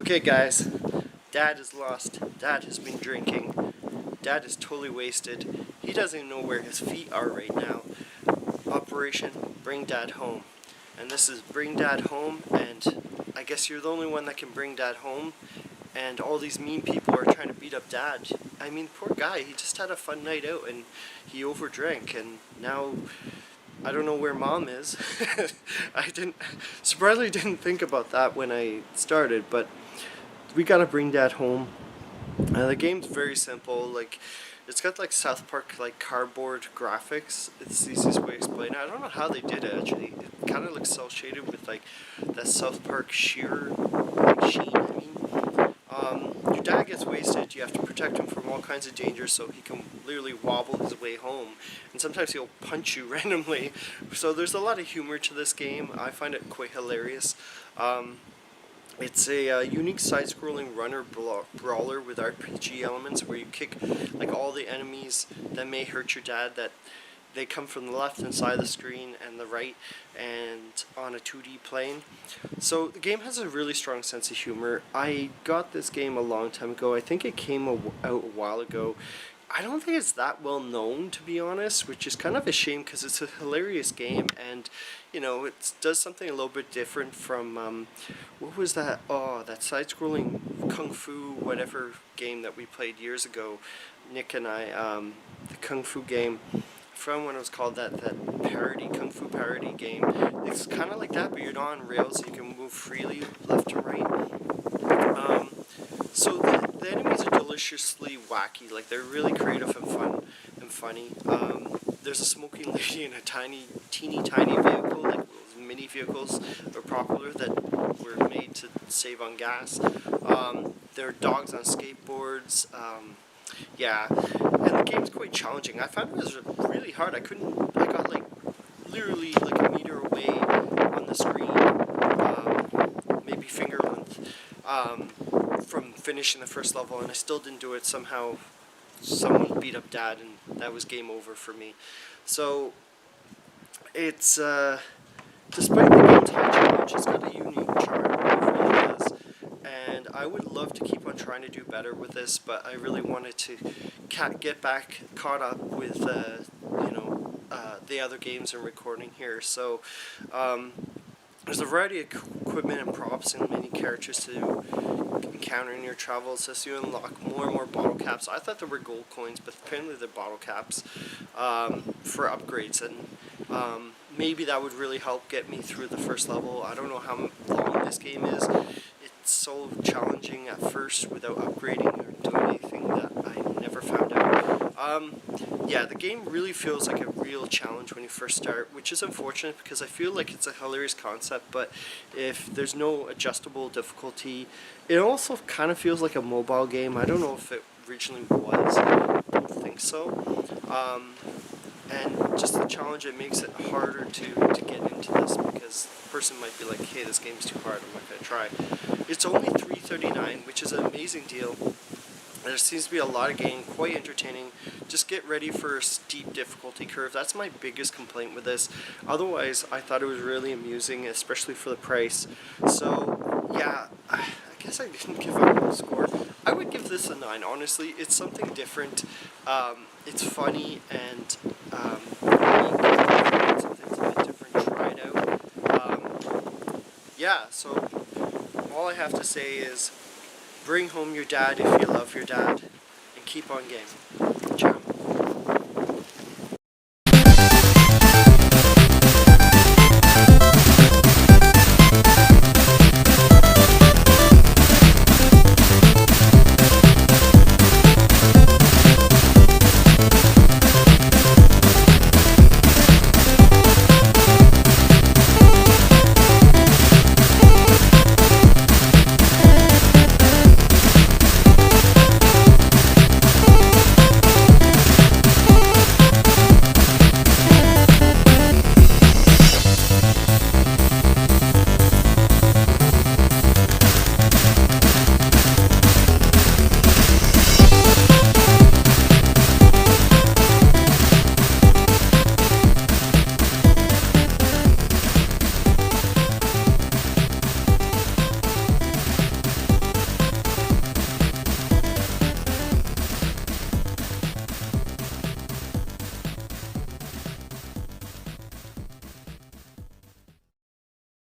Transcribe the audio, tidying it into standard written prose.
Okay guys, Dad is lost. Dad has been drinking. Dad is totally wasted. He doesn't even know where his feet are right now. Operation Bring Dad Home. And this is Bring Dad Home, and I guess you're the only one that can bring Dad home. And all these mean people are trying to beat up Dad. I mean, poor guy, he just had a fun night out and he overdrank, and now I don't know where Mom is. Surprisingly didn't think about that when I started, but we gotta bring Dad home. The game's very simple. Like, it's got like South Park like cardboard graphics. It's the easiest way to explain it. I don't know how they did it actually. It kind of looks cel shaded with like that South Park sheer like sheen. Your dad gets wasted. You have to protect him from all kinds of dangers, so he can literally wobble his way home. And sometimes he'll punch you randomly. So there's a lot of humor to this game. I find it quite hilarious. It's a unique side-scrolling runner brawler with RPG elements where you kick like all the enemies that may hurt your dad. That they come from the left hand side of the screen and the right, and on a 2D plane. So the game has a really strong sense of humor. I got this game a long time ago. I think it came out a while ago. I don't think it's that well known, to be honest, which is kind of a shame because it's a hilarious game, and you know, it does something a little bit different from what was that? Oh, that side-scrolling kung fu whatever game that we played years ago, Nick and I. The kung fu game from when it was called that parody kung fu parody game. It's kind of like that, but you're not on rails. You can move freely left and right. So the enemies are deliciously wacky. Like, they're really creative and fun and funny. There's a smoking lady in a teeny tiny vehicle, like those mini vehicles are popular that were made to save on gas. There are dogs on skateboards. Yeah, and the game's quite challenging. I found it was really hard. I got like literally like a meter away on the screen, maybe finger length, from finishing the first level, and I still didn't do it. Somehow someone beat up Dad, and that was game over for me. So it's despite the game's high challenge, it's got a unique charm. It really does, and I would love to keep on trying to do better with this, but I really wanted to get back caught up with the other games and recording here. So there's a variety of equipment and props and many characters to encounter in your travels as you unlock more and more bottle caps. I thought there were gold coins, but apparently they're bottle caps for upgrades, and maybe that would really help get me through the first level. I don't know how long this game is. It's so challenging at first without upgrading or doing anything that I never found out. Yeah, the game really feels like a real challenge when you first start, which is unfortunate because I feel like it's a hilarious concept, but if there's no adjustable difficulty, it also kind of feels like a mobile game. I don't know if it originally was. I don't think so. And just the challenge, it makes it harder to get into this because the person might be like, hey, this game's too hard, I'm not going to try. It's only $3.39, which is an amazing deal. There seems to be a lot of game, quite entertaining. Just get ready for a steep difficulty curve. That's my biggest complaint with this. Otherwise, I thought it was really amusing, especially for the price. So, yeah, I guess I didn't give a real score. I would give this a 9, honestly. It's something different. It's funny and unique. Something's a bit different, try it out. Yeah, so all I have to say is bring home your dad if you love your dad, and keep on gaming. Cheers.